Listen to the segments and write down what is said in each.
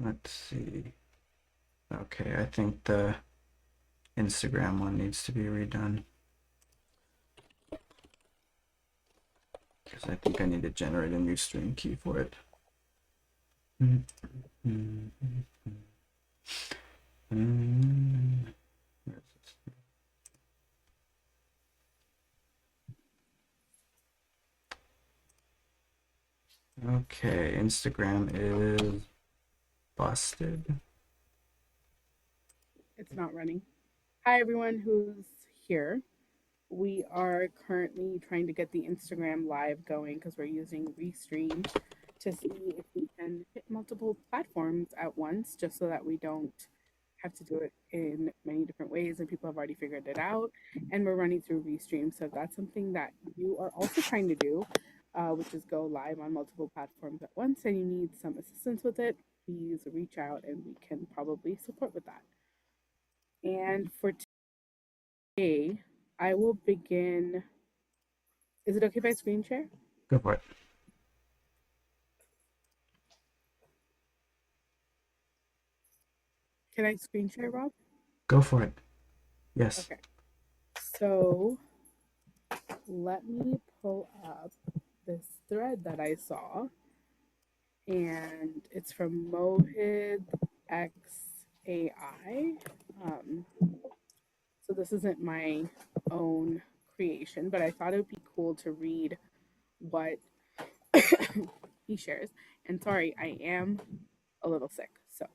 Let's see. Okay, I think the Instagram one needs to be redone because I think I need to generate a new stream key for it. Okay, Instagram is busted. It's not running. Hi, everyone who's here. We are currently trying to get the Instagram live going because we're using Restream to see if we can hit multiple platforms at once, just so that we don't have to do it in many different ways and people have already figured it out. And we're running through Restream. So if that's something that you are also trying to do, which is go live on multiple platforms at once, and you need some assistance with it, please reach out and we can probably support with that. And for today, I will begin. Is it okay if I screen share? Go for it. Can I screen share, Rob? Go for it. Yes. Okay. So let me pull up this thread that I saw, and it's from Mohid XAI. Um, so this isn't my own creation, but I thought it would be cool to read what he shares. And sorry, I am a little sick, so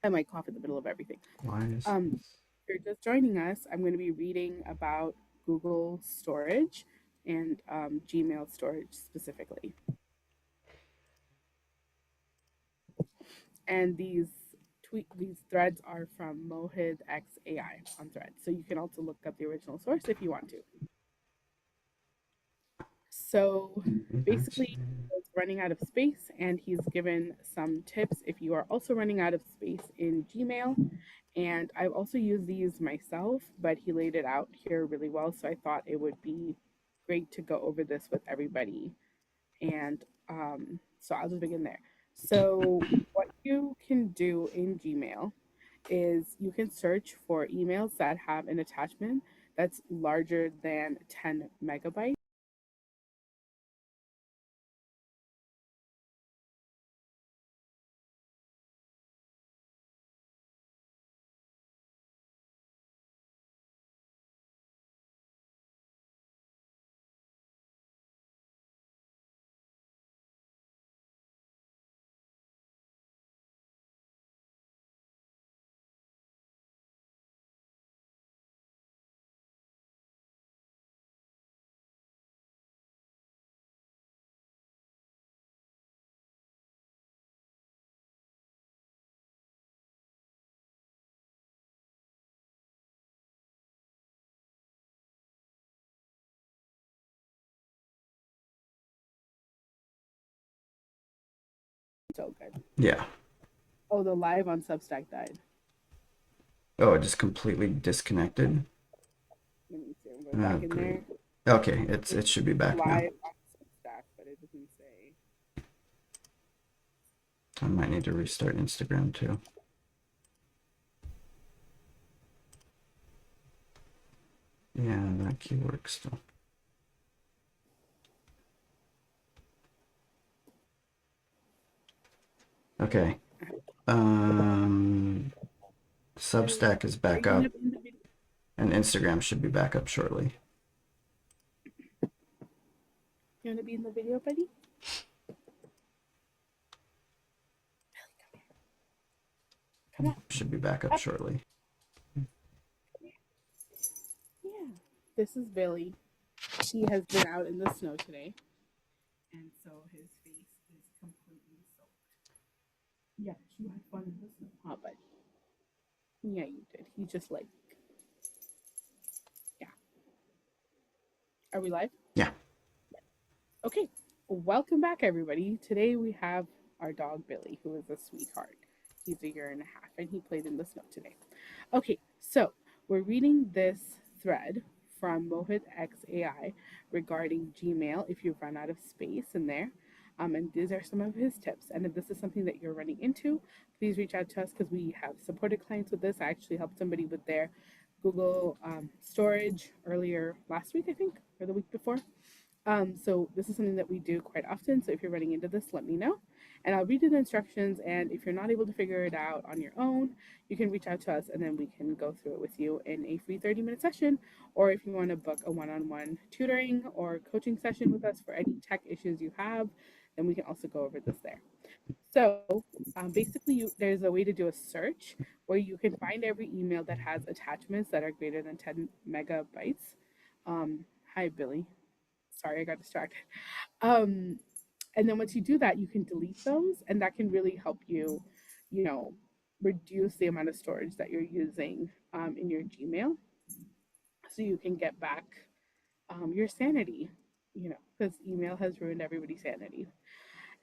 I might cough in the middle of everything. Why is If you're just joining us, I'm going to be reading about Google storage and Gmail storage specifically. And these threads are from Mohid XAI on Threads. So you can also look up the original source if you want to. So basically, it's running out of space, and he's given some tips if you are also running out of space in Gmail. And I've also used these myself, but he laid it out here really well. So I thought it would be great to go over this with everybody. And so I'll just begin there. So, what you can do in Gmail is you can search for emails that have an attachment that's larger than 10 megabytes. So good. Yeah. Oh, the live on Substack died. Oh, it just completely disconnected. Let me see. I'm going Oh, back in great. there. Okay, it It's should be back now. live on Substack, but it doesn't say. I might need to restart Instagram too. Yeah, that key works still. Okay. Substack is Are back you going to up, be in the video? and Instagram should be back up shortly. You want to be in the video, buddy? Come on. Should be back up Up. shortly. Yeah. This is Billy. He has been out in the snow today, and so his face is completely soaked. Yeah, you had fun in the snow, huh, buddy? Yeah, you did. He's just like, yeah. Are we live? Yeah. Okay. Welcome back, everybody. Today we have our dog Billy, who is a sweetheart. He's a year and a half, and he played in the snow today. Okay, so we're reading this thread from Mohit XAI regarding Gmail if you've run out of space in there. And these are some of his tips. And if this is something that you're running into, please reach out to us because we have supported clients with this. I actually helped somebody with their Google storage earlier last week, I think, or the week before. So this is something that we do quite often. So if you're running into this, let me know. And I'll read you the instructions. And if you're not able to figure it out on your own, you can reach out to us and then we can go through it with you in a free 30-minute session. Or if you want to book a one-on-one tutoring or coaching session with us for any tech issues you have, then we can also go over this there. So basically, there's a way to do a search where you can find every email that has attachments that are greater than 10 megabytes. Hi, Billy. Sorry, I got distracted. Um, and then once you do that, you can delete those, and that can really help you, you know, reduce the amount of storage that you're using in your Gmail, so you can get back your sanity. Because email has ruined everybody's sanity.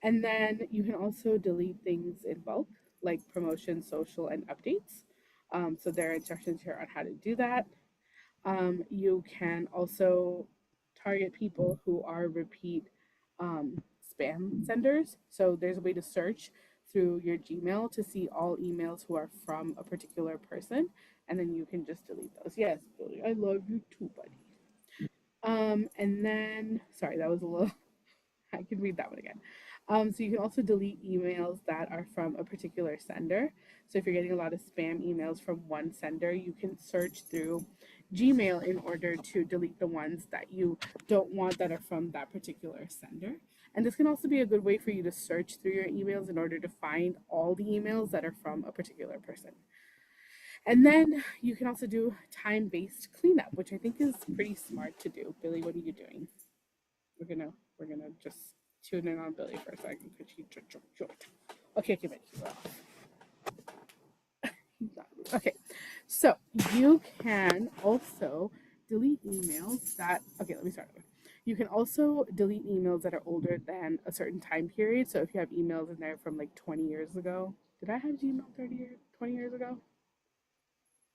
And then you can also delete things in bulk, like promotions, social, and updates. So there are instructions here on how to do that. You can also target people who are repeat spam senders. So there's a way to search through your Gmail to see all emails who are from a particular person, and then you can just delete those. Yes, Billy, I love you too, buddy. And then, sorry, that was a little I can read that one again. So you can also delete emails that are from a particular sender. So if you're getting a lot of spam emails from one sender, you can search through Gmail in order to delete the ones that you don't want that are from that particular sender. And this can also be a good way for you to search through your emails in order to find all the emails that are from a particular person. And then you can also do time-based cleanup, which I think is pretty smart to do. Billy, what are you doing? We're gonna just tune in on Billy for a second because he joined. Okay, give it. Okay, so you can also delete emails that. Okay, let me start over. You can also delete emails that are older than a certain time period. So if you have emails in there from like 20 years ago, did I have Gmail 30 years, 20 years ago?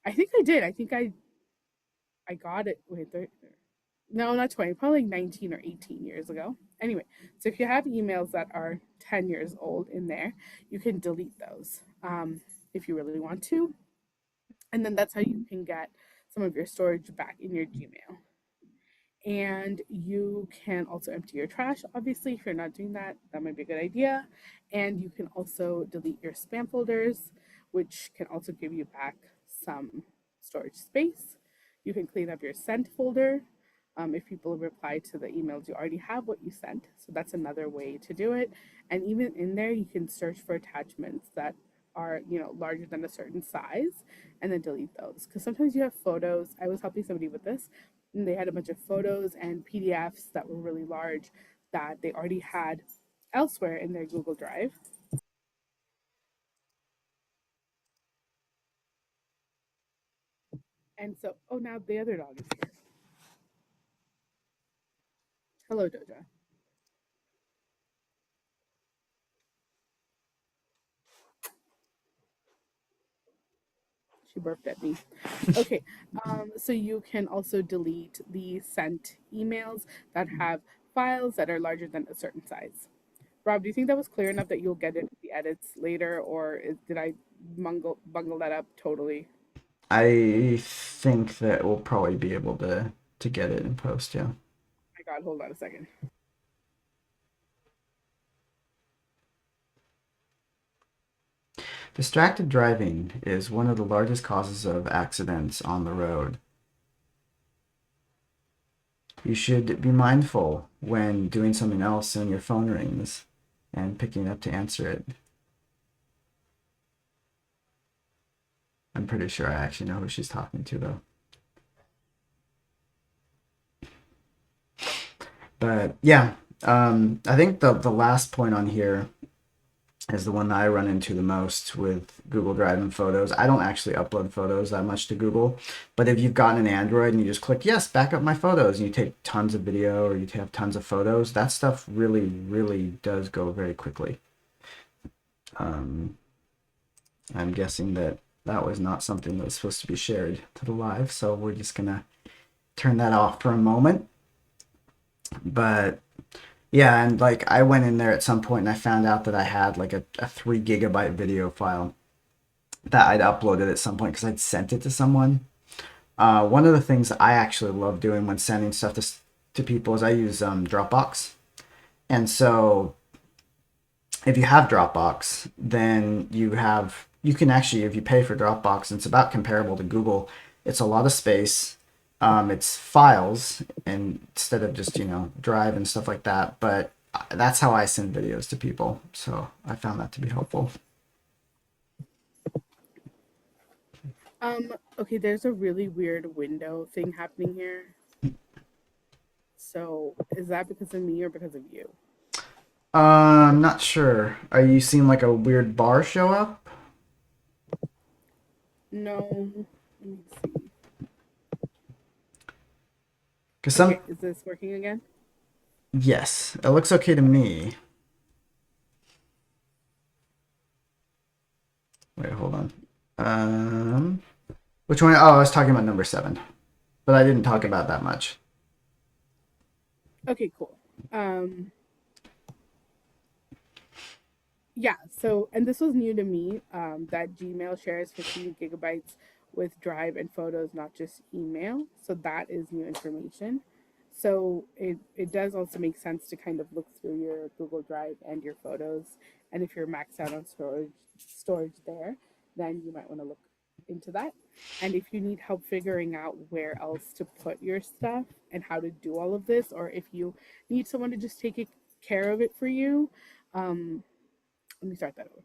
I think I did. I got it. Wait, no, not 20, probably like 19 or 18 years ago. Anyway, so if you have emails that are 10 years old in there, you can delete those if you really want to. And then that's how you can get some of your storage back in your Gmail. And you can also empty your trash. Obviously, if you're not doing that, that might be a good idea. And you can also delete your spam folders, which can also give you back some storage space. You can clean up your sent folder. If people reply to the emails, you already have what you sent. So that's another way to do it. And even in there, you can search for attachments that are, larger than a certain size and then delete those. Because sometimes you have photos. I was helping somebody with this, and they had a bunch of photos and PDFs that were really large that they already had elsewhere in their Google Drive. And so, oh, now the other dog is here. Hello, Doja. She burped at me. Okay, so you can also delete the sent emails that have files that are larger than a certain size. Rob, do you think that was clear enough that you'll get it the edits later, or did I bungle that up totally? I think that we'll probably be able to get it in post, yeah. My God, hold on a second. Distracted driving is one of the largest causes of accidents on the road. You should be mindful when doing something else and your phone rings and picking up to answer it. I'm pretty sure I actually know who she's talking to, though. But yeah, I think the last point on here is the one that I run into the most with Google Drive and Photos. I don't actually upload photos that much to Google, but if you've gotten an Android and you just click, yes, back up my photos, and you take tons of video or you have tons of photos, that stuff really, really does go very quickly. I'm guessing that that was not something that was supposed to be shared to the live, so we're just gonna turn that off for a moment. But Yeah, and like I went in there at some point and I found out that I had like a 3 gigabyte video file that I'd uploaded at some point because I'd sent it to someone. One of the things I actually love doing when sending stuff to people is I use Dropbox. And so if you have Dropbox, then you can actually, if you pay for Dropbox, and it's about comparable to Google. It's a lot of space. It's files and instead of just Drive and stuff like that. But that's how I send videos to people. So I found that to be helpful. Okay, there's a really weird window thing happening here. So is that because of me or because of you? I'm not sure. Are you seeing like a weird bar show up? No. Let me see. Cause some Okay, is this working again? yes, it looks okay to me. Wait, hold on. Um, which one? Oh, I was talking about number 7, but I didn't talk Okay. about that much. Okay, cool. Um Yeah, so, and this was new to me, that Gmail shares 15 gigabytes with Drive and photos, not just email. So that is new information. So it does also make sense to kind of look through your Google Drive and your photos. And if you're maxed out on storage there, then you might want to look into that. And if you need help figuring out where else to put your stuff and how to do all of this, or if you need someone to just care of it for you, um, let me start that over.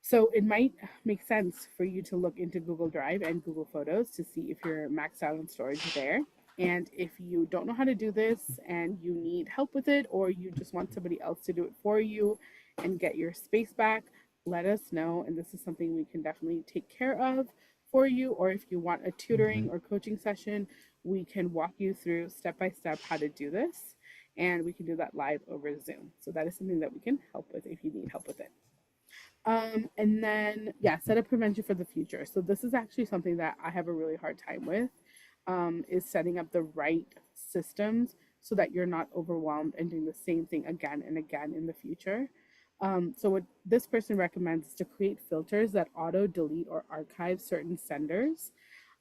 So it might make sense for you to look into Google Drive and Google Photos to see if you're maxed out on storage there. And if you don't know how to do this and you need help with it, or you just want somebody else to do it for you and get your space back, let us know. And this is something we can definitely take care of for you. Or if you want a tutoring or coaching session, we can walk you through step by step how to do this. And we can do that live over Zoom. So that is something that we can help with if you need help with it. And then, yeah, set up prevention for the future. So this is actually something that I have a really hard time with, is setting up the right systems so that you're not overwhelmed and doing the same thing again and again in the future. So what this person recommends is to create filters that auto delete or archive certain senders.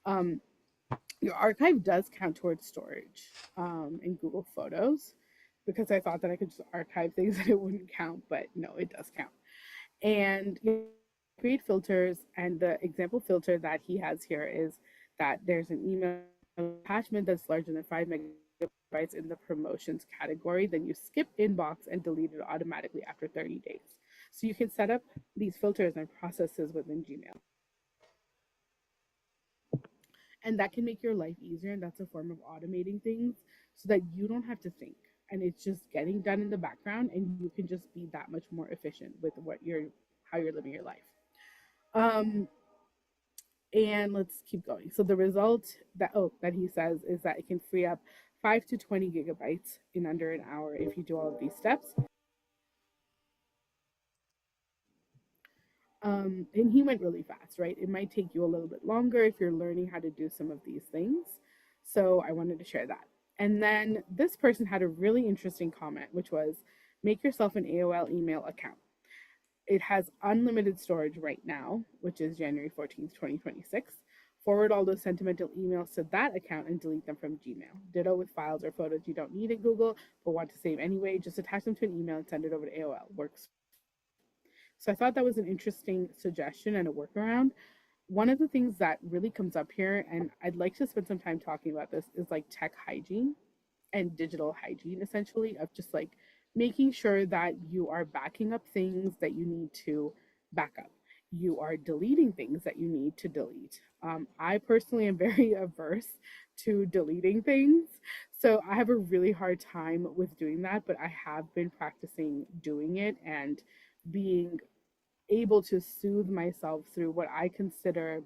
Um, your archive does count towards storage in Google Photos, because I thought that I could just archive things and it wouldn't count, but no, it does count. And create filters. And the example filter that he has here is that there's an email attachment that's larger than 5 megabytes in the promotions category, then you skip inbox and delete it automatically after 30 days. So you can set up these filters and processes within Gmail. And that can make your life easier. And that's a form of automating things so that you don't have to think. And it's just getting done in the background, and you can just be that much more efficient with how you're living your life. Um, and let's keep going. So the result that he says is that it can free up 5 to 20 gigabytes in under an hour if you do all of these steps. And he went really fast, right? It might take you a little bit longer if you're learning how to do some of these things. So I wanted to share that. And then this person had a really interesting comment, which was make yourself an AOL email account. It has unlimited storage right now, which is January 14th, 2026. Forward all those sentimental emails to that account and delete them from Gmail. Ditto with files or photos you don't need in Google but want to save anyway. Just attach them to an email and send it over to AOL. Works. So I thought that was an interesting suggestion and a workaround. One of the things that really comes up here, and I'd like to spend some time talking about this, is like tech hygiene and digital hygiene, essentially, of just like making sure that you are backing up things that you need to back up. You are deleting things that you need to delete. I personally am very averse to deleting things. So I have a really hard time with doing that, but I have been practicing doing it and being able to soothe myself through what I consider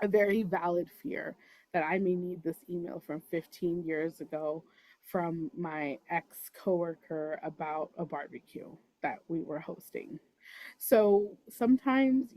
a very valid fear that I may need this email from 15 years ago from my ex coworker about a barbecue that we were hosting. So sometimes,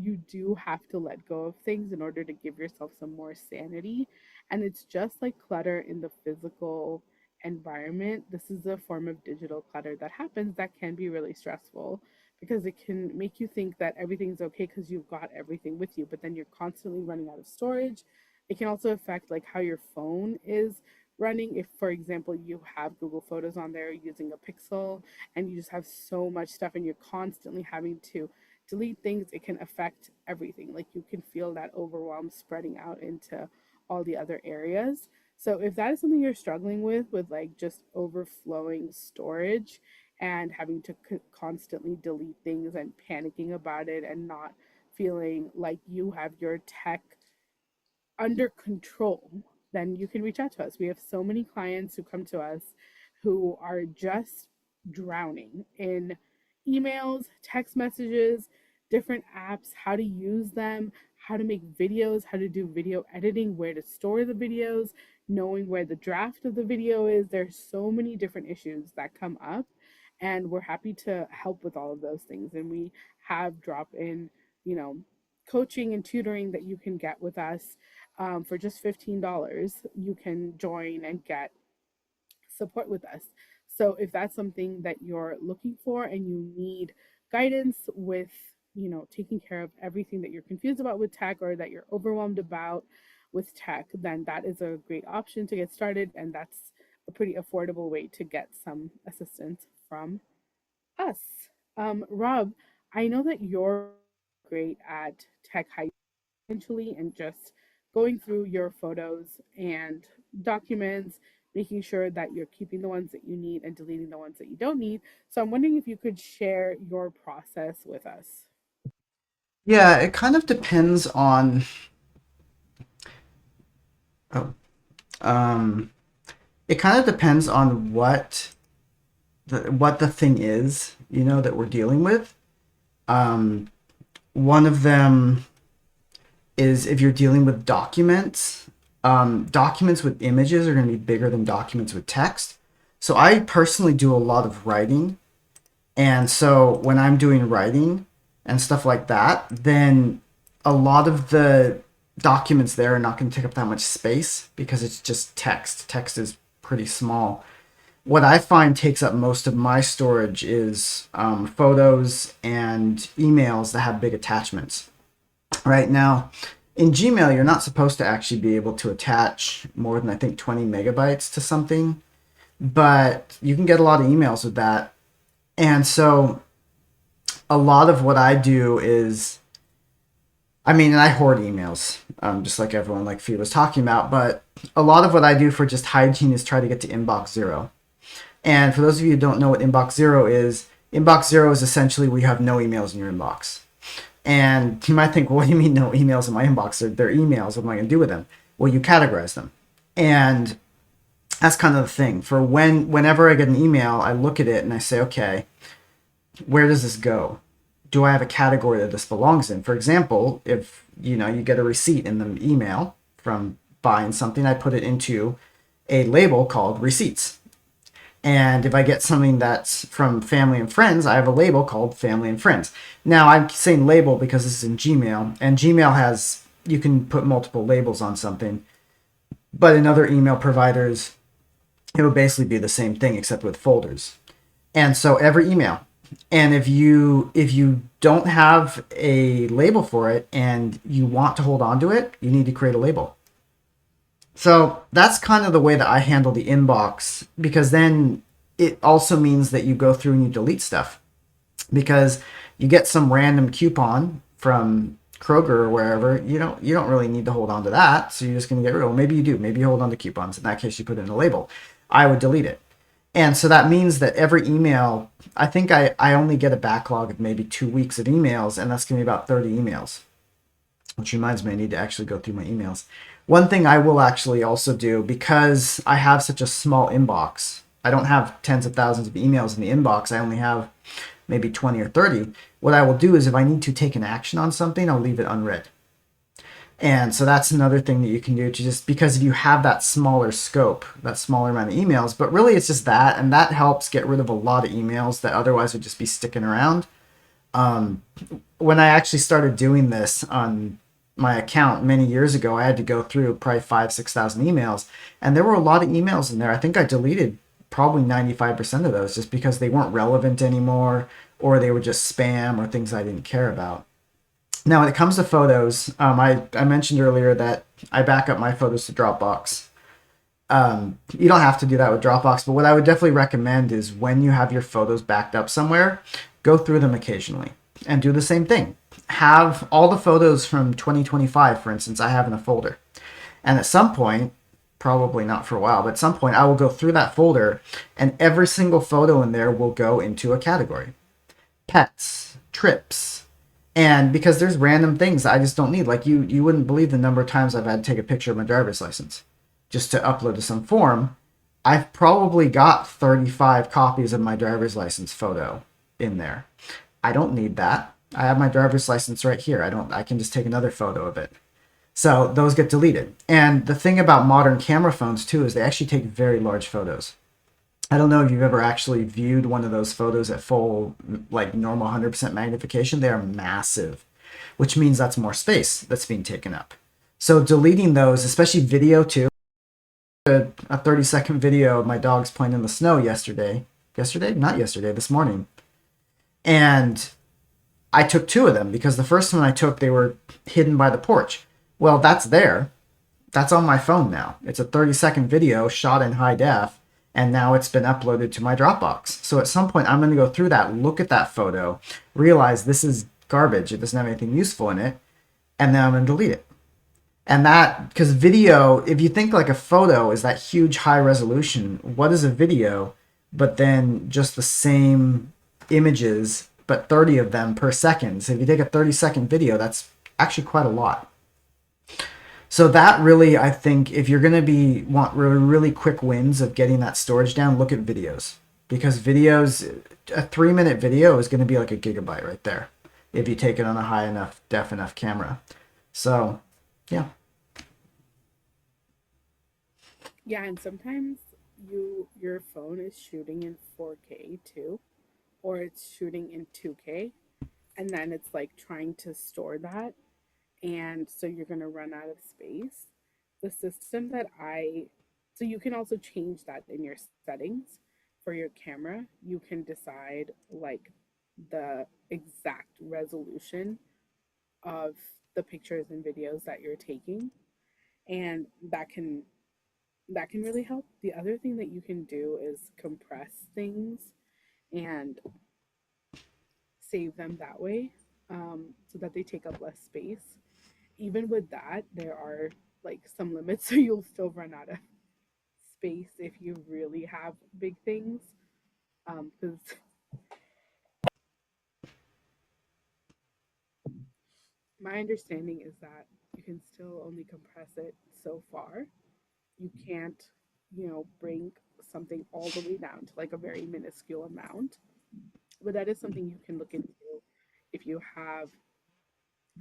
you do have to let go of things in order to give yourself some more sanity. And it's just like clutter in the physical environment, this is a form of digital clutter that happens that can be really stressful because it can make you think that everything's okay because you've got everything with you, but then you're constantly running out of storage. It can also affect like how your phone is running. If, for example, you have Google Photos on there using a Pixel and you just have so much stuff and you're constantly having to delete things, it can affect everything. Like you can feel that overwhelm spreading out into all the other areas. So if that is something you're struggling with like just overflowing storage and having to constantly delete things and panicking about it and not feeling like you have your tech under control, then you can reach out to us. We have so many clients who come to us who are just drowning in emails, text messages, different apps, how to use them, how to make videos, how to do video editing, where to store the videos, knowing where the draft of the video is. There's so many different issues that come up, and we're happy to help with all of those things. And we have drop in, you know, coaching and tutoring that you can get with us for just $15. You can join and get support with us. So if that's something that you're looking for and you need guidance with, taking care of everything that you're confused about with tech or that you're overwhelmed about with tech, then that is a great option to get started. And that's a pretty affordable way to get some assistance from us. Rob, I know that you're great at tech hygiene essentially and just going through your photos and documents, making sure that you're keeping the ones that you need and deleting the ones that you don't need. So I'm wondering if you could share your process with us. Yeah, it kind of depends on. Oh, um, it kind of depends on what the thing is, that we're dealing with. Um, One of them is if you're dealing with documents. Documents with images are going to be bigger than documents with text. So I personally do a lot of writing, and so when I'm doing writing and stuff like that, then a lot of the documents there are not going to take up that much space because it's just text. Text is pretty small. What I find takes up most of my storage is photos and emails that have big attachments. Right now, in Gmail, you're not supposed to actually be able to attach more than, I think, 20 megabytes to something, but you can get a lot of emails with that. And so a lot of what I do is, I mean, and I hoard emails, just like everyone, like Fi was talking about, but a lot of what I do for just hygiene is try to get to inbox zero. And for those of you who don't know what inbox zero is essentially where you have no emails in your inbox. And you might think, well, what do you mean no emails in my inbox? They're emails. What am I going to do with them? Well, you categorize them. And that's kind of the thing. For whenever I get an email, I look at it and I say, okay, where does this go? Do I have a category that this belongs in? For example, if you get a receipt in the email from buying something, I put it into a label called receipts. And if I get something that's from family and friends, I have a label called family and friends. Now, I'm saying label because this is in Gmail, and Gmail you can put multiple labels on something. But in other email providers, it would basically be the same thing except with folders. And so every email. And if you don't have a label for it and you want to hold on to it, you need to create a label. So that's kind of the way that I handle the inbox, because then it also means that you go through and you delete stuff, because you get some random coupon from Kroger or wherever, you don't really need to hold on to that. So you're just going to get rid of it. Well, maybe you do. Maybe you hold on to coupons. In that case, you put it in a label. I would delete it. And so that means that every email, I think I only get a backlog of maybe 2 weeks of emails, and that's going to be about 30 emails. Which reminds me, I need to actually go through my emails. One thing I will actually also do, because I have such a small inbox, I don't have tens of thousands of emails in the inbox, I only have maybe 20 or 30. What I will do is if I need to take an action on something, I'll leave it unread. And so that's another thing that you can do, to just, because if you have that smaller scope, that smaller amount of emails, but really it's just that, and that helps get rid of a lot of emails that otherwise would just be sticking around. When I actually started doing this on my account many years ago, I had to go through probably 6,000 emails, and there were a lot of emails in there. I think I deleted probably 95% of those just because they weren't relevant anymore, or they were just spam or things I didn't care about. Now, when it comes to photos, I mentioned earlier that I back up my photos to Dropbox. You don't have to do that with Dropbox, but what I would definitely recommend is when you have your photos backed up somewhere, go through them occasionally and do the same thing. Have all the photos from 2025, for instance, I have in a folder. And at some point, probably not for a while, but at some point, I will go through that folder and every single photo in there will go into a category: pets, trips. And because there's random things I just don't need. Like you wouldn't believe the number of times I've had to take a picture of my driver's license just to upload to some form. I've probably got 35 copies of my driver's license photo in there. I don't need that. I have my driver's license right here. I can just take another photo of it. So those get deleted. And the thing about modern camera phones too is they actually take very large photos. I don't know if you've ever actually viewed one of those photos at full, like normal 100% magnification. They are massive, which means that's more space that's being taken up. So deleting those, especially video too, a 30-second video of my dogs playing in the snow yesterday. Yesterday? Not yesterday, this morning. And I took two of them because the first one I took, they were hidden by the porch. Well, that's there. That's on my phone now. It's a 30-second video shot in high def, and now it's been uploaded to my Dropbox. So at some point, I'm going to go through that, look at that photo, realize this is garbage, it doesn't have anything useful in it, and then I'm going to delete it. And that, because video, if you think like a photo is that huge high resolution, what is a video but then just the same images, but 30 of them per second? So if you take a 30-second video, that's actually quite a lot. So that really, I think, if you're gonna want really quick wins of getting that storage down, look at videos, because videos, a 3-minute video is gonna be like a gigabyte right there, if you take it on a high enough def enough camera. So, yeah, Yeah, and sometimes your phone is shooting in 4K too, or it's shooting in 2K, and then it's like trying to store that, and so you're going to run out of space. The system that I so you can also change that in your settings for your camera. You can decide like the exact resolution of the pictures and videos that you're taking, and that can really help. The other thing that you can do is compress things and save them that way, so that they take up less space. Even with that, there are like some limits, so you'll still run out of space if you really have big things. Because my understanding is that you can still only compress it so far. You can't, bring something all the way down to like a very minuscule amount. But that is something you can look into if you have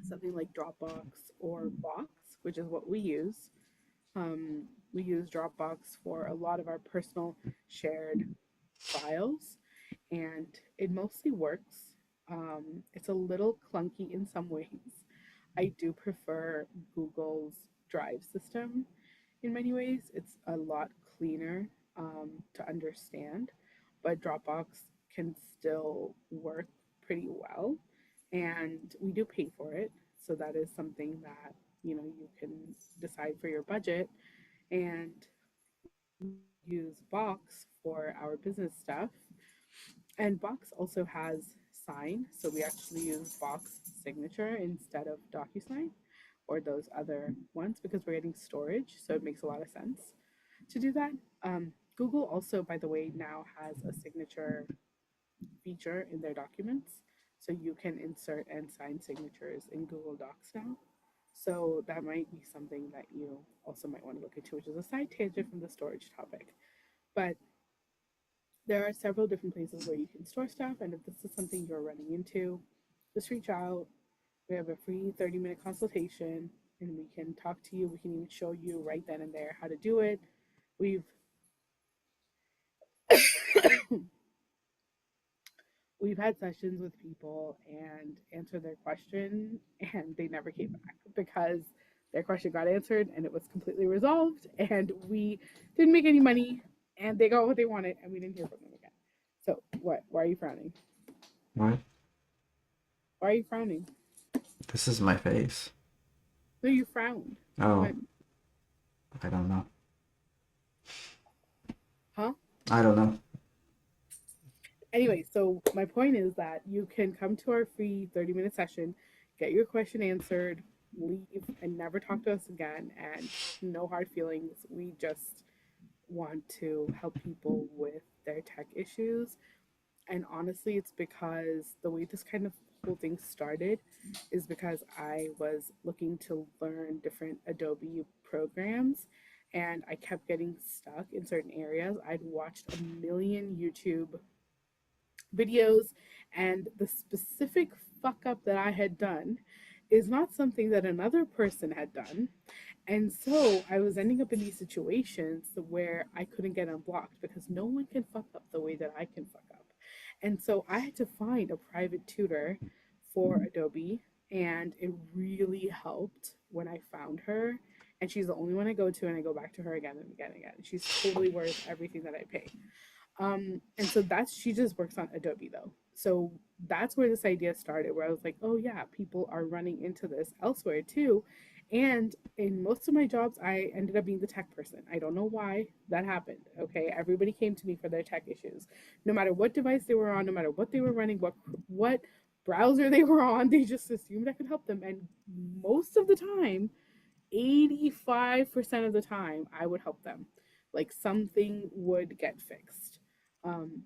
something like Dropbox or Box, which is what we use. We use Dropbox for a lot of our personal shared files, and it mostly works. It's a little clunky in some ways. I do prefer Google's Drive system in many ways. It's a lot cleaner, to understand, but Dropbox can still work pretty well, and we do pay for it. So that is something that you can decide for your budget, and use Box for our business stuff. And Box also has Sign, so we actually use Box Signature instead of DocuSign or those other ones because we're getting storage, so it makes a lot of sense to do that. Google also, by the way, now has a signature feature in their documents, so you can insert and sign signatures in Google Docs now. So that might be something that you also might want to look into, which is a side tangent from the storage topic. But there are several different places where you can store stuff, and if this is something you're running into, just reach out. We have a free 30-minute consultation, and we can talk to you. We can even show you right then and there how to do it. We've we've had sessions with people and answered their question and they never came back because their question got answered and it was completely resolved and we didn't make any money and they got what they wanted and we didn't hear from them again. So what? Why are you frowning? What? Why are you frowning? This is my face. No, you frowned. Oh, What? I don't know. Huh? I don't know. Anyway, so my point is that you can come to our free 30-minute session, get your question answered, leave, and never talk to us again. And no hard feelings. We just want to help people with their tech issues. And honestly, it's because the way this kind of whole thing started is because I was looking to learn different Adobe programs and I kept getting stuck in certain areas. I'd watched a million YouTube videos, and the specific fuck up that I had done is not something that another person had done. And so I was ending up in these situations where I couldn't get unblocked because no one can fuck up the way that I can fuck up. And so I had to find a private tutor for Adobe, and it really helped when I found her. And she's the only one I go to, and I go back to her again and again and again. She's totally worth everything that I pay. And so that's she just works on Adobe though. So that's where this idea started, where I was like, oh yeah, people are running into this elsewhere too. And in most of my jobs, I ended up being the tech person. I don't know why that happened. Okay, everybody came to me for their tech issues, no matter what device they were on, no matter what they were running, what browser they were on. They just assumed I could help them, and most of the time, 85% of the time, I would help them. Like something would get fixed. Um,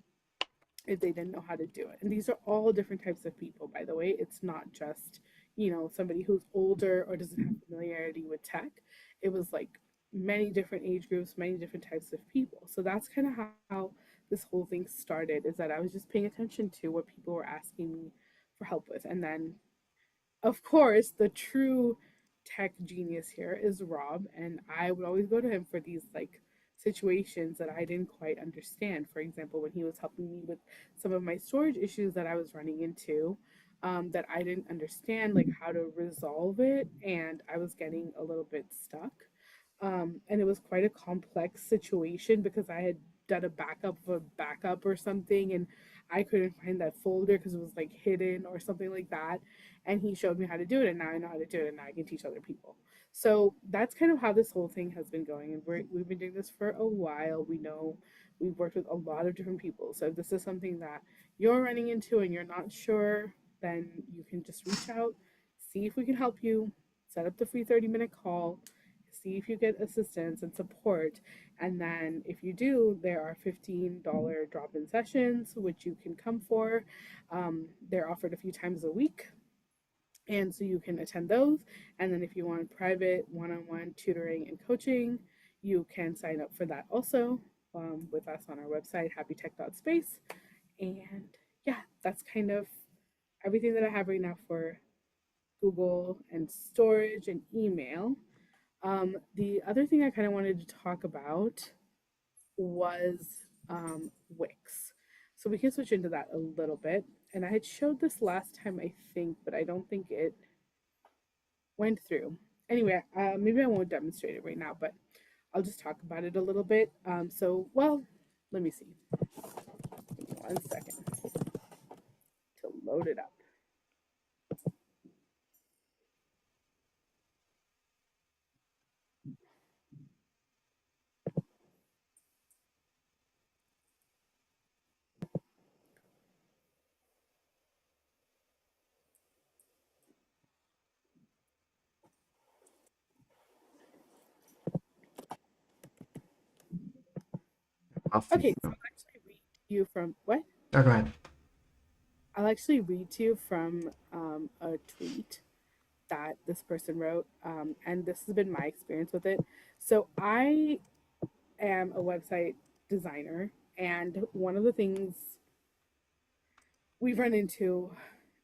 if they didn't know how to do it. And these are all different types of people, by the way. It's not just, somebody who's older or doesn't have familiarity with tech. It was like many different age groups, many different types of people. So that's kind of how this whole thing started, is that I was just paying attention to what people were asking me for help with. And then of course, the true tech genius here is Rob, and I would always go to him for these like situations that I didn't quite understand. For example, when he was helping me with some of my storage issues that I was running into, that I didn't understand, like how to resolve it, and I was getting a little bit stuck. And it was quite a complex situation because I had done a backup of a backup or something, and I couldn't find that folder because it was like hidden or something like that. And he showed me how to do it, and now I know how to do it, and now I can teach other people. So that's kind of how this whole thing has been going, and we've been doing this for a while. We know we've worked with a lot of different people. So if this is something that you're running into and you're not sure, then you can just reach out, see if we can help you, set up the free 30-minute call, see if you get assistance and support. And then if you do, there are $15 drop in sessions, which you can come for. They're offered a few times a week. And so you can attend those. And then if you want private one on one tutoring and coaching, you can sign up for that also with us on our website, happytech.space. And yeah, that's kind of everything that I have right now for Google and storage and email. The other thing I kind of wanted to talk about was Wix. So we can switch into that a little bit. And I had showed this last time, I think, but I don't think it went through. Anyway, maybe I won't demonstrate it right now, but I'll just talk about it a little bit. Well, let me see. Give me 1 second to load it up. Off you Okay, so go. I'll actually read to you from what? Oh, go ahead. I'll actually read to you from a tweet that this person wrote, and this has been my experience with it. So I am a website designer, and one of the things we've run into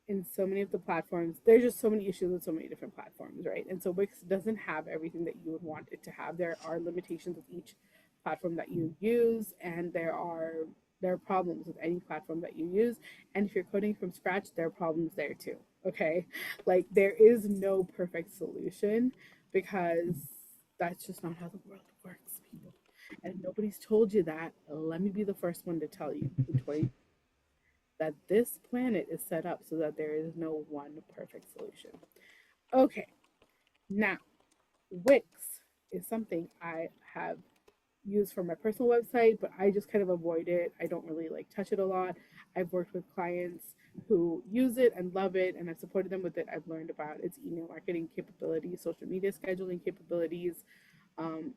in so many of the platforms, there's just so many issues with so many different platforms, right? And so Wix doesn't have everything that you would want it to have. There are limitations with each platform that you use, and there are There are problems with any platform that you use. And if you're coding from scratch, there are problems there too. Okay. Like there is no perfect solution because that's just not how the world works, people. And if nobody's told you that, let me be the first one to tell you in 20 that this planet is set up so that there is no one perfect solution. Okay, now Wix is something I have used for my personal website, but I just kind of avoid it. I don't really like touch it a lot. I've worked with clients who use it and love it, and I've supported them with it. I've learned about its email marketing capabilities, social media scheduling capabilities.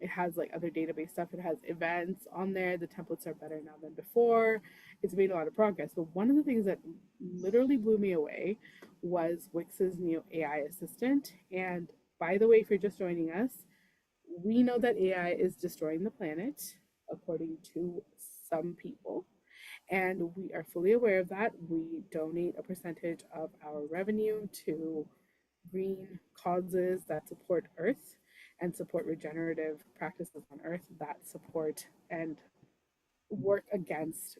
It has like other database stuff. It has events on there. The templates are better now than before. It's made a lot of progress. But one of the things that literally blew me away was Wix's new AI assistant. And by the way, if you're just joining us, we know that AI is destroying the planet, according to some people. And we are fully aware of that. We donate a percentage of our revenue to green causes that support Earth and support regenerative practices on Earth that support and work against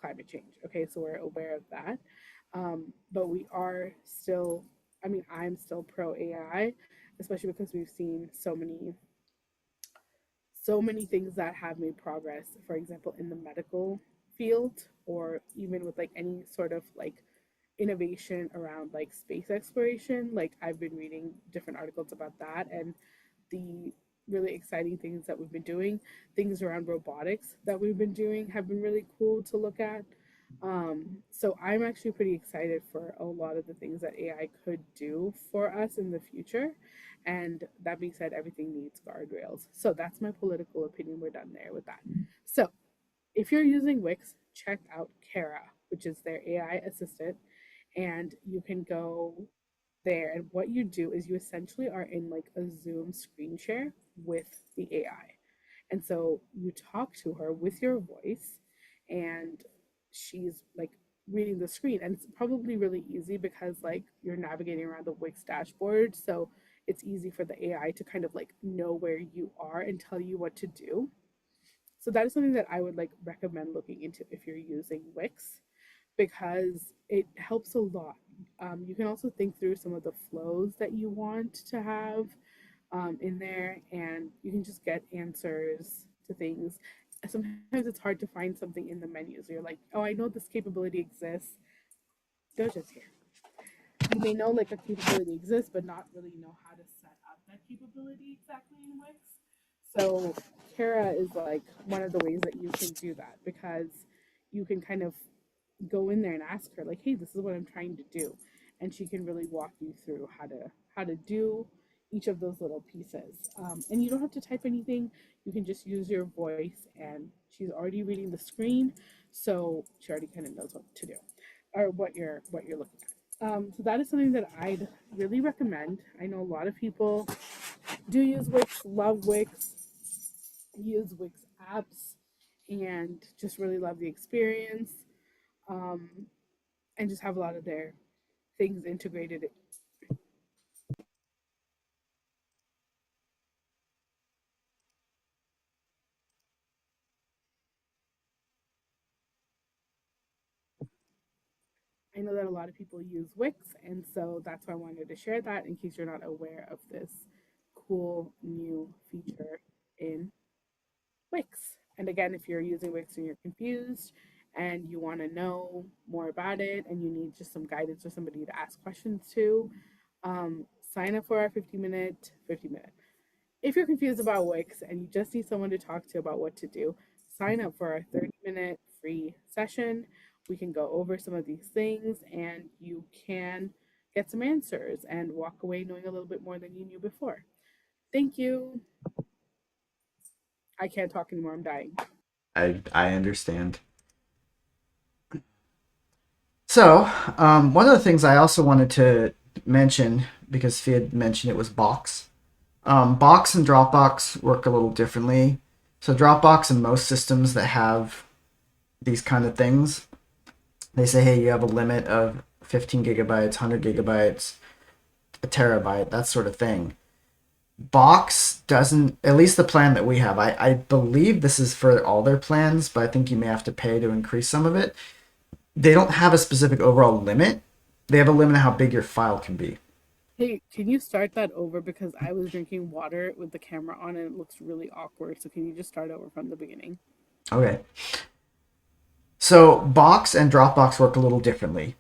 climate change. Okay, so we're aware of that. But we are still, I mean, I'm still pro AI, especially because we've seen so many things that have made progress, for example, in the medical field or even with like any sort of like innovation around like space exploration. Like I've been reading different articles about that and the really exciting things that we've been doing. Things around robotics that we've been doing have been really cool to look at. So I'm actually pretty excited for a lot of the things that AI could do for us in the future. And that being said, everything needs guardrails. So that's my political opinion. We're done there with that. So if you're using Wix, check out Kara, which is their AI assistant, and you can go there. And what you do is you essentially are in like a Zoom screen share with the AI. And so you talk to her with your voice, and she's like reading the screen. And it's probably really easy because like you're navigating around the Wix dashboard. So it's easy for the AI to kind of like know where you are and tell you what to do. So that is something that I would like recommend looking into if you're using Wix because it helps a lot. You can also think through some of the flows that you want to have in there, and you can just get answers to things. Sometimes it's hard to find something in the menus. You're like, oh, I know this capability exists. Doja's here. You may know like a capability exists, but not really know how to set up that capability exactly in Wix. So Kara is like one of the ways that you can do that because you can kind of go in there and ask her like, hey, this is what I'm trying to do, and she can really walk you through how to do each of those little pieces. And you don't have to type anything. You can just use your voice, and she's already reading the screen, so she already kind of knows what to do or what you're looking at. So that is something that I'd really recommend. I know a lot of people do use Wix, love Wix, use Wix apps, and just really love the experience. Um, and just have a lot of their things integrated. I know that a lot of people use Wix, and so that's why I wanted to share that in case you're not aware of this cool new feature in Wix. And again, if you're using Wix and you're confused and you want to know more about it and you need just some guidance or somebody to ask questions to, sign up for our 50 minute. If you're confused about Wix and you just need someone to talk to about what to do, sign up for our 30-minute free session. We can go over some of these things and you can get some answers and walk away knowing a little bit more than you knew before. Thank you. I can't talk anymore. I'm dying. I understand. So, one of the things I also wanted to mention, because Fi had mentioned it, was Box. Box and Dropbox work a little differently. So, Dropbox and most systems that have these kind of things, they say, hey, you have a limit of 15 gigabytes, 100 gigabytes, a terabyte, that sort of thing. Box doesn't, at least the plan that we have, I believe this is for all their plans, but I think you may have to pay to increase some of it. They don't have a specific overall limit. They have a limit on how big your file can be. Hey, can you start that over? Because I was drinking water with the camera on and it looks really awkward. So can you just start over from the beginning? Okay. So Box and Dropbox work a little differently.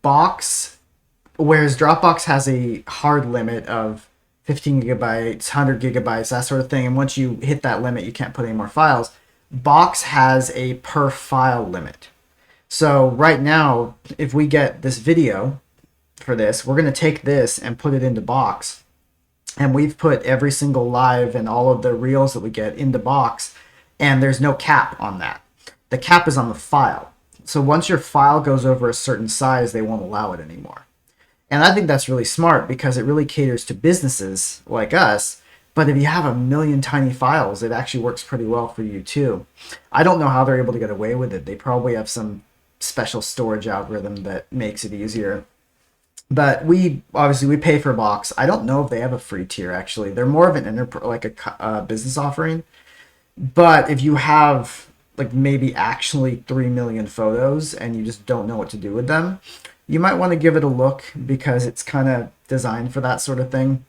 Box, whereas Dropbox has a hard limit of 15 gigabytes, 100 gigabytes, that sort of thing. And once you hit that limit, you can't put any more files. Box has a per file limit. So right now, if we get this video for this, we're going to take this and put it into Box. And we've put every single live and all of the reels that we get into Box. And there's no cap on that. The cap is on the file. So once your file goes over a certain size, they won't allow it anymore. And I think that's really smart because it really caters to businesses like us. But if you have a million tiny files, it actually works pretty well for you too. I don't know how they're able to get away with it. They probably have some special storage algorithm that makes it easier. But we obviously we pay for Box. I don't know if they have a free tier actually. They're more of an like a business offering. But if you have like maybe actually 3 million photos and you just don't know what to do with them, you might want to give it a look because it's kind of designed for that sort of thing.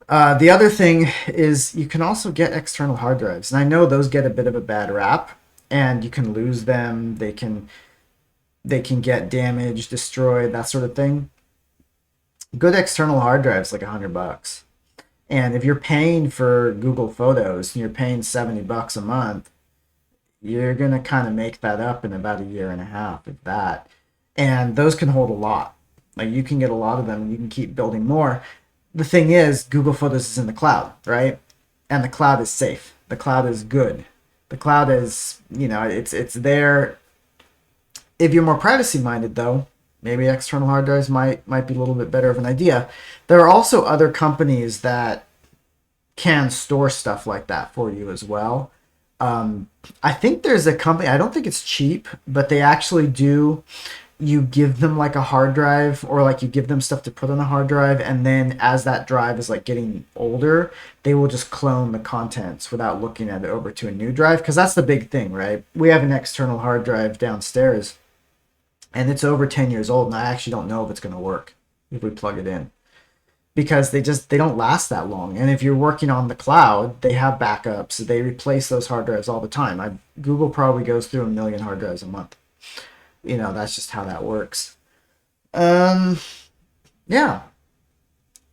The other thing is you can also get external hard drives, and I know those get a bit of a bad rap, and you can lose them. They can get damaged, destroyed, that sort of thing. Good external hard drives like $100, and if you're paying for Google Photos and you're paying $70 a month, you're gonna kind of make that up in about a year and a half, if that. And those can hold a lot. Like you can get a lot of them, and you can keep building more. The thing is, Google Photos is in the cloud, right? And the cloud is safe. The cloud is good. The cloud is, it's there. If you're more privacy minded, though, maybe external hard drives might be a little bit better of an idea. There are also other companies that can store stuff like that for you as well. I think there's a company, I don't think it's cheap, but they actually do. You give them like a hard drive, or like you give them stuff to put on a hard drive, and then as that drive is like getting older, they will just clone the contents without looking at it over to a new drive. Because that's the big thing, right? We have an external hard drive downstairs and it's over 10 years old, and I actually don't know if it's going to work if we plug it in, because they don't last that long. And if you're working on the cloud, they have backups. They replace those hard drives all the time. Google probably goes through a million hard drives a month. That's just how that works. Um, yeah.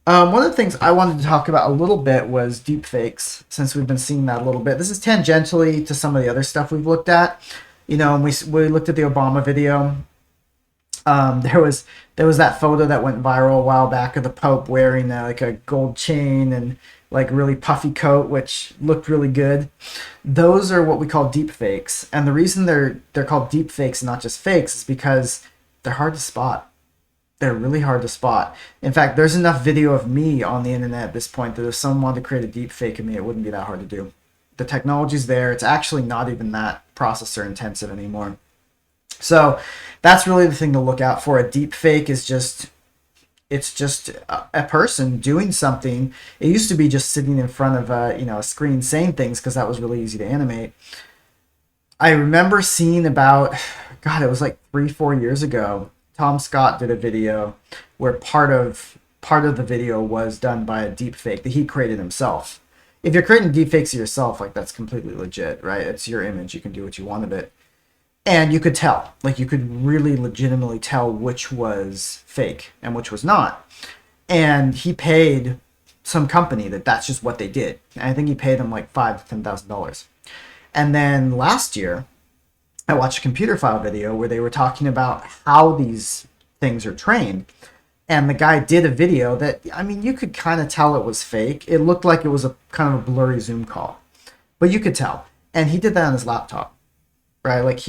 One of the things I wanted to talk about a little bit was deepfakes, since we've been seeing that a little bit. This is tangentially to some of the other stuff we've looked at. And we looked at the Obama video. There was that photo that went viral a while back of the Pope wearing like a gold chain and like really puffy coat, which looked really good. Those are what we call deep fakes, and the reason they're called deep fakes and not just fakes is because they're hard to spot. They're really hard to spot. In fact, there's enough video of me on the internet at this point that if someone wanted to create a deep fake of me, it wouldn't be that hard to do. The technology's there. It's actually not even that processor intensive anymore. So that's really the thing to look out for. A deep fake is just a person doing something. It used to be just sitting in front of a screen saying things because that was really easy to animate. I remember seeing about, God, it was like 3-4 years ago. Tom Scott did a video where part of the video was done by a deep fake that he created himself. If you're creating deep fakes of yourself, like that's completely legit, right? It's your image. You can do what you want of it. And you could tell, like you could really legitimately tell which was fake and which was not. And he paid some company that's just what they did. And I think he paid them like $5,000 to $10,000. And then last year, I watched a computer file video where they were talking about how these things are trained. And the guy did a video that, I mean, you could kind of tell it was fake. It looked like it was a kind of a blurry Zoom call, but you could tell. And he did that on his laptop. Right,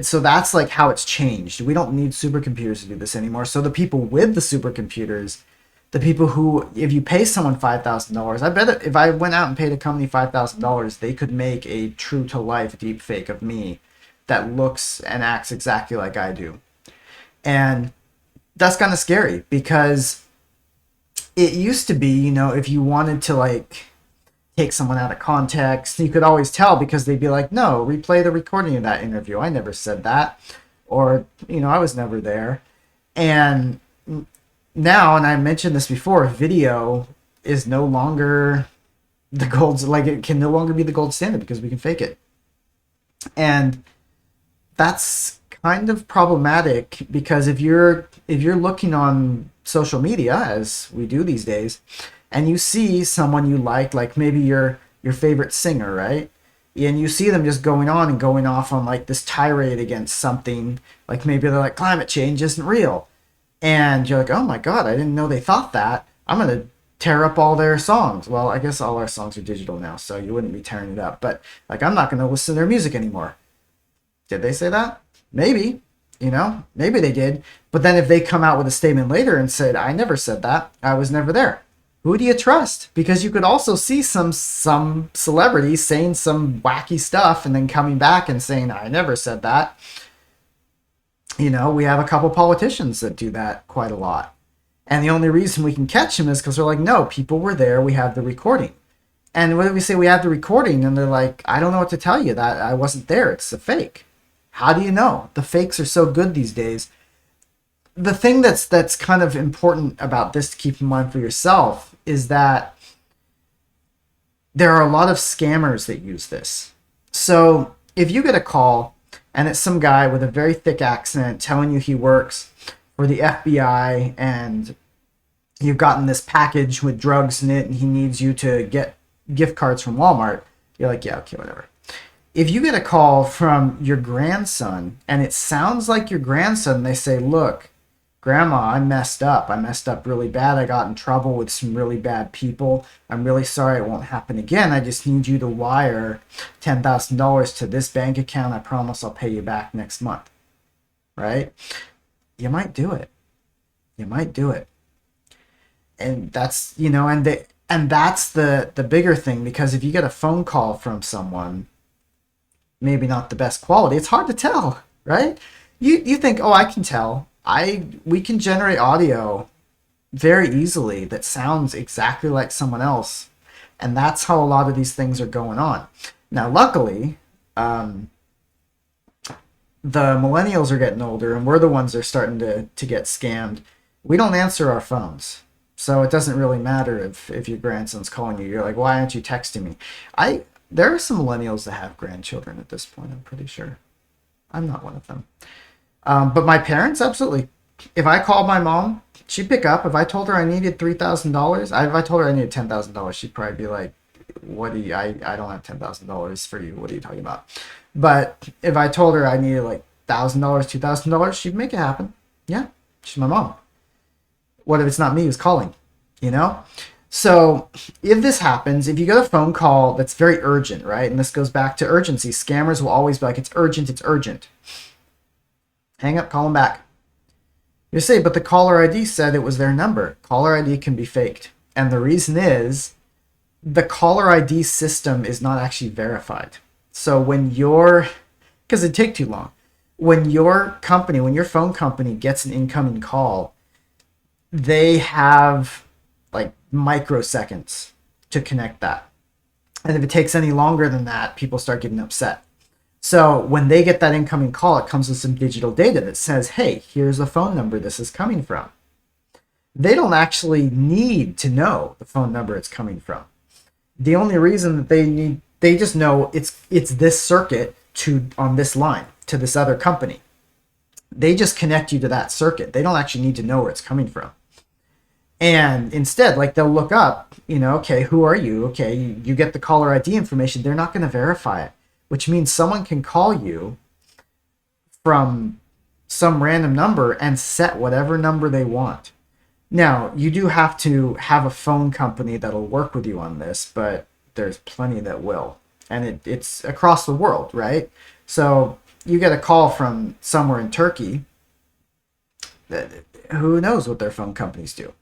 so that's like how it's changed. We don't need supercomputers to do this anymore. So the people with the supercomputers, the people who, if you pay someone $5,000, I bet if I went out and paid a company $5,000, they could make a true to life deep fake of me that looks and acts exactly like I do. And that's kind of scary because it used to be, if you wanted to like take someone out of context, you could always tell because they'd be like, no, replay the recording of that interview. I never said that. Or, I was never there. And now, and I mentioned this before, video is no longer the gold, like it can no longer be the gold standard because we can fake it. And that's kind of problematic because if you're looking on social media as we do these days and you see someone you like maybe your favorite singer, right? And you see them just going on and going off on like this tirade against something, like maybe they're like climate change isn't real, and you're like, oh my god, I didn't know they thought that. I'm gonna tear up all their songs. Well, I guess all our songs are digital now, so you wouldn't be tearing it up, but like I'm not gonna listen to their music anymore. Did they say that? Maybe. Maybe they did. But then if they come out with a statement later and said, I never said that, I was never there. Who do you trust? Because you could also see some celebrities saying some wacky stuff and then coming back and saying, I never said that. We have a couple politicians that do that quite a lot. And the only reason we can catch them is because they're like, no, people were there. We have the recording. And when we say we have the recording, and they're like, I don't know what to tell you. That I wasn't there. It's a fake. How do you know? The fakes are so good these days. The thing that's kind of important about this to keep in mind for yourself is that there are a lot of scammers that use this. So if you get a call and it's some guy with a very thick accent telling you he works for the FBI and you've gotten this package with drugs in it and he needs you to get gift cards from Walmart, you're like, yeah, okay, whatever. If you get a call from your grandson and it sounds like your grandson, they say, look, Grandma, I messed up. I messed up really bad. I got in trouble with some really bad people. I'm really sorry it won't happen again. I just need you to wire $10,000 to this bank account. I promise I'll pay you back next month. Right? You might do it. You might do it. And that's, and that's the bigger thing, because if you get a phone call from someone, maybe not the best quality, it's hard to tell, right? You think, oh, I can tell. We can generate audio very easily that sounds exactly like someone else, and that's how a lot of these things are going on. Now, luckily, the millennials are getting older, and we're the ones that are starting to get scammed. We don't answer our phones, so it doesn't really matter if your grandson's calling you. You're like, why aren't you texting me? There are some millennials that have grandchildren at this point, I'm pretty sure. I'm not one of them. But my parents, absolutely. If I called my mom, she'd pick up. If I told her I needed $3,000, if I told her I needed $10,000, she'd probably be like, "What do you? I don't have $10,000 for you. What are you talking about?" But if I told her I needed like $1,000, $2,000, she'd make it happen. Yeah, she's my mom. What if it's not me who's calling? You know. So if this happens, if you get a phone call that's very urgent, right, and this goes back to urgency, scammers will always be like, "It's urgent. It's urgent." Hang up, call them back. You say, but the caller ID said it was their number. Caller ID can be faked. And the reason is the caller ID system is not actually verified. So because it'd take too long. When your phone company gets an incoming call, they have like microseconds to connect that. And if it takes any longer than that, people start getting upset. So when they get that incoming call, it comes with some digital data that says, hey, here's the phone number this is coming from. They don't actually need to know the phone number it's coming from. The only reason that they just know it's this circuit on this line to this other company. They just connect you to that circuit. They don't actually need to know where it's coming from. And instead, like they'll look up, okay, who are you? Okay, you get the caller ID information. They're not going to verify it, which means someone can call you from some random number and set whatever number they want. Now, you do have to have a phone company that'll work with you on this, but there's plenty that will. And it's across the world, right? So you get a call from somewhere in Turkey. Who knows what their phone companies do?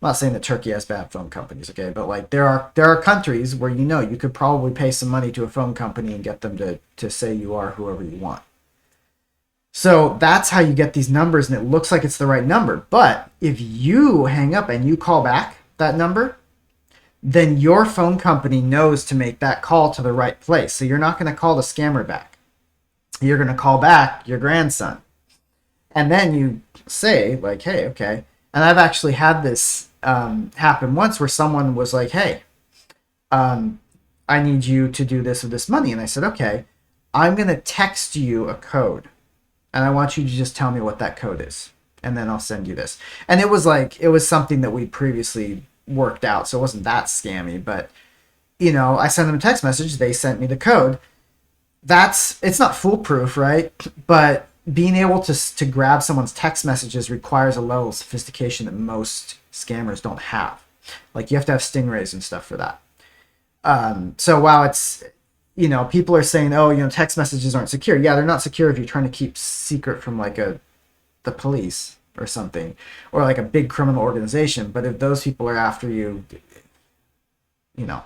I'm not saying that Turkey has bad phone companies, okay? But like there are countries where you could probably pay some money to a phone company and get them to say you are whoever you want. So that's how you get these numbers, and it looks like it's the right number. But if you hang up and you call back that number, then your phone company knows to make that call to the right place. So you're not going to call the scammer back. You're going to call back your grandson. And then you say, like, hey, okay. And I've actually had this happen once where someone was like, hey, um, I need you to do this with this money. And I said, okay, I'm going to text you a code. And I want you to just tell me what that code is. And then I'll send you this. And it was like, it was something that we previously worked out. So it wasn't that scammy. But, I sent them a text message. They sent me the code. It's not foolproof, right? But being able to grab someone's text messages requires a level of sophistication that most scammers don't have. Like you have to have stingrays and stuff for that. So while it's people are saying, oh, text messages aren't secure. Yeah, they're not secure if you're trying to keep secret from like the police or something, or like a big criminal organization. But if those people are after you, you know,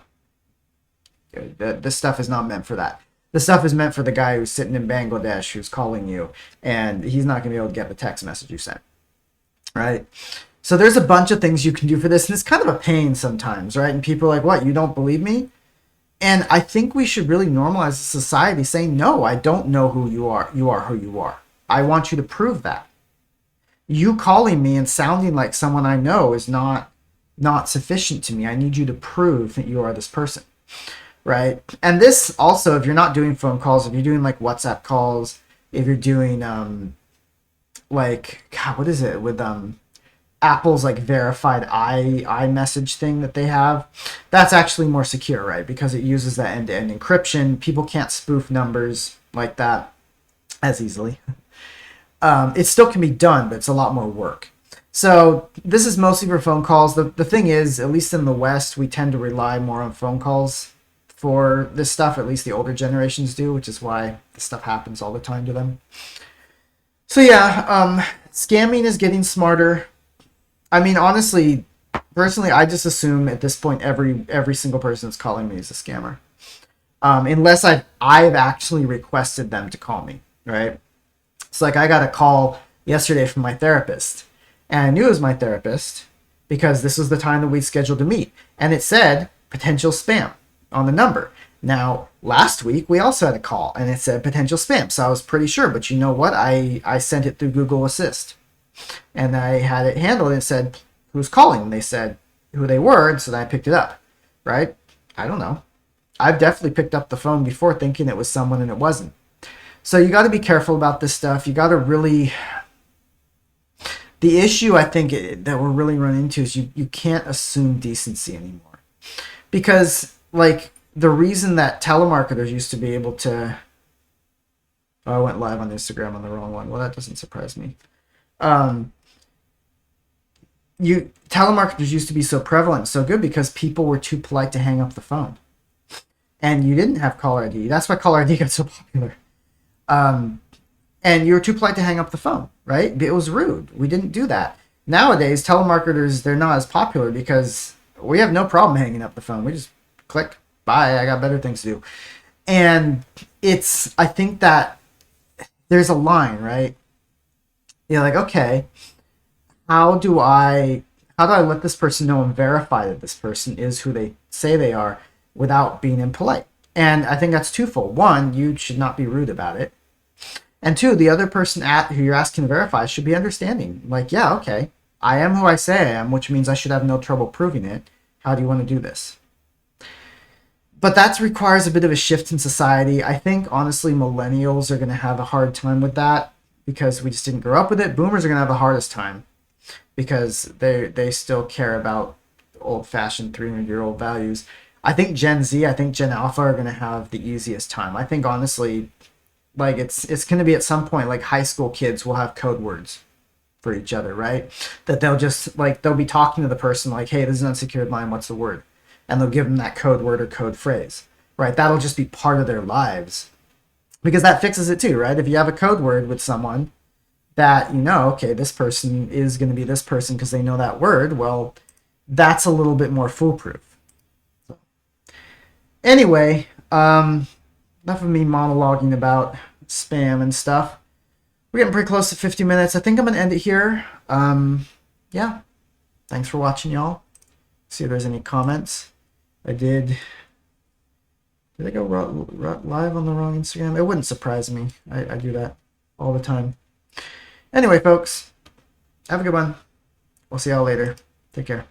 this stuff is not meant for that. This stuff is meant for the guy who's sitting in Bangladesh who's calling you, and he's not going to be able to get the text message you sent, right? So there's a bunch of things you can do for this, and it's kind of a pain sometimes, right? And people are like, what, you don't believe me? And I think we should really normalize a society saying, no, I don't know who you are. You are who you are. I want you to prove that. You calling me and sounding like someone I know is not sufficient to me. I need you to prove that you are this person, right? And this also, if you're not doing phone calls, if you're doing like WhatsApp calls, if you're doing like God, what is it with Apple's like verified iMessage thing that they have, that's actually more secure, right? Because it uses that end-to-end encryption. People can't spoof numbers like that as easily. It still can be done, but it's a lot more work. So this is mostly for phone calls. The thing is, at least in the West, we tend to rely more on phone calls for this stuff. At least the older generations do, which is why this stuff happens all the time to them. So yeah, scamming is getting smarter. I mean, honestly, personally, I just assume at this point every single person that's calling me is a scammer, unless I've actually requested them to call me, right? It's like I got a call yesterday from my therapist, and I knew it was my therapist because this was the time that we scheduled to meet, and it said potential spam on the number. Now, last week we also had a call, and it said potential spam, so I was pretty sure. But you know what? I sent it through Google Assist, and I had it handled, and it said who's calling, and they said who they were, and so then I picked it up, right? I don't know. I've definitely picked up the phone before thinking it was someone and it wasn't. So you got to be careful about this stuff. You got to really. The issue I think that we're really running into is you can't assume decency anymore, because like the reason that telemarketers used to be able to. Oh, I went live on Instagram on the wrong one. Well, that doesn't surprise me. Um, telemarketers used to be so prevalent, so good because people were too polite to hang up the phone, and you didn't have caller ID. That's why caller ID got so popular. Um, and you were too polite to hang up the phone, right? It was rude. We didn't do that. Nowadays, telemarketers, they're not as popular because we have no problem hanging up the phone. We just click, bye, I got better things to do. And I think that there's a line, right? You're like, okay, how do I let this person know and verify that this person is who they say they are without being impolite? And I think that's twofold. One, you should not be rude about it. And two, the other person who you're asking to verify should be understanding. Like, yeah, okay, I am who I say I am, which means I should have no trouble proving it. How do you want to do this? But that requires a bit of a shift in society. I think, honestly, millennials are going to have a hard time with that because we just didn't grow up with it. Boomers are going to have the hardest time because they still care about old-fashioned 300-year-old values. I think Gen Z, I think Gen Alpha are going to have the easiest time. I think, honestly, like it's going to be at some point like high school kids will have code words for each other, right? That they'll just like they'll be talking to the person like, hey, this is an unsecured line, what's the word? And they'll give them that code word or code phrase, right? That'll just be part of their lives because that fixes it too, right? If you have a code word with someone that okay, this person is going to be this person because they know that word, well, that's a little bit more foolproof. So, anyway, enough of me monologuing about spam and stuff. we're getting pretty close to 50 minutes. I think I'm gonna end it here. Yeah. Thanks for watching, y'all. See if there's any comments. Did I go live on the wrong Instagram? It wouldn't surprise me. I do that all the time. Anyway, folks, have a good one. We'll see y'all later. Take care.